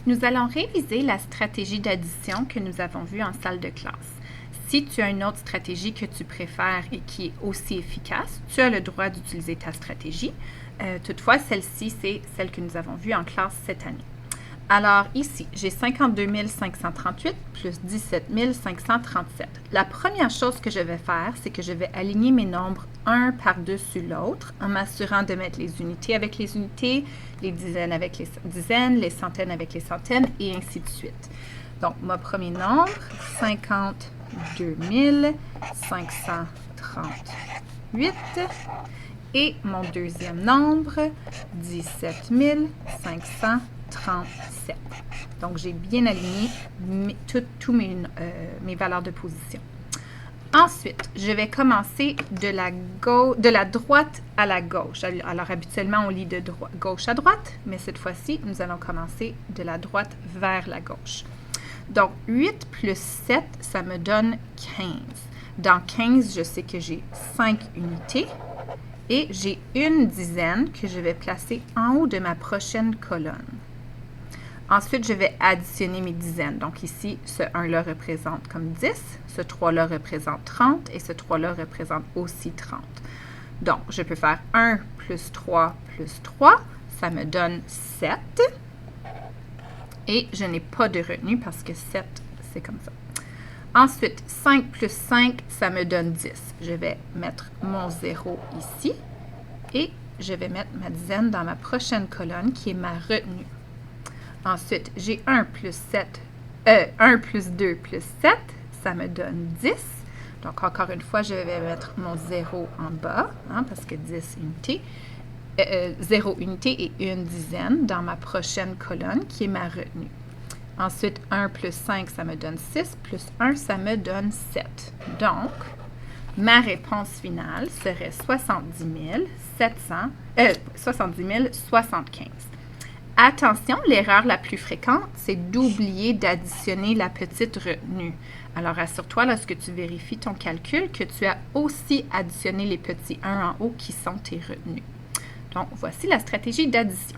Nous allons réviser la stratégie d'addition que nous avons vue en salle de classe. Si tu as une autre stratégie que tu préfères et qui est aussi efficace, tu as le droit d'utiliser ta stratégie. Toutefois, celle-ci, c'est celle que nous avons vue en classe cette année. Alors ici, j'ai 52 538 plus 17 537. La première chose que je vais faire, c'est que je vais aligner mes nombres un par-dessus l'autre en m'assurant de mettre les unités avec les unités, les dizaines avec les dizaines, les centaines avec les centaines et ainsi de suite. Donc, mon premier nombre, 52 538 et mon deuxième nombre, 17 537. Donc, j'ai bien aligné toutes mes valeurs de position. Ensuite, je vais commencer de la droite à la gauche. Alors, habituellement, on lit de gauche à droite, mais cette fois-ci, nous allons commencer de la droite vers la gauche. Donc, 8 plus 7, ça me donne 15. Dans 15, je sais que j'ai 5 unités et j'ai une dizaine que je vais placer en haut de ma prochaine colonne. Ensuite, je vais additionner mes dizaines. Donc ici, ce 1-là représente comme 10, ce 3-là représente 30 et ce 3-là représente aussi 30. Donc, je peux faire 1 plus 3 plus 3, ça me donne 7. Et je n'ai pas de retenue parce que 7, c'est comme ça. Ensuite, 5 plus 5, ça me donne 10. Je vais mettre mon 0 ici et je vais mettre ma dizaine dans ma prochaine colonne qui est ma retenue. Ensuite, j'ai 1 plus 2 plus 7, ça me donne 10. Donc, encore une fois, je vais mettre mon 0 en bas, parce que 10 unités. 0 unité et une dizaine dans ma prochaine colonne qui est ma retenue. Ensuite, 1 plus 5, ça me donne 6, plus 1, ça me donne 7. Donc, ma réponse finale serait 70 075. Attention, l'erreur la plus fréquente, c'est d'oublier d'additionner la petite retenue. Alors, assure-toi, lorsque tu vérifies ton calcul, que tu as aussi additionné les petits 1 en haut qui sont tes retenues. Donc, voici la stratégie d'addition.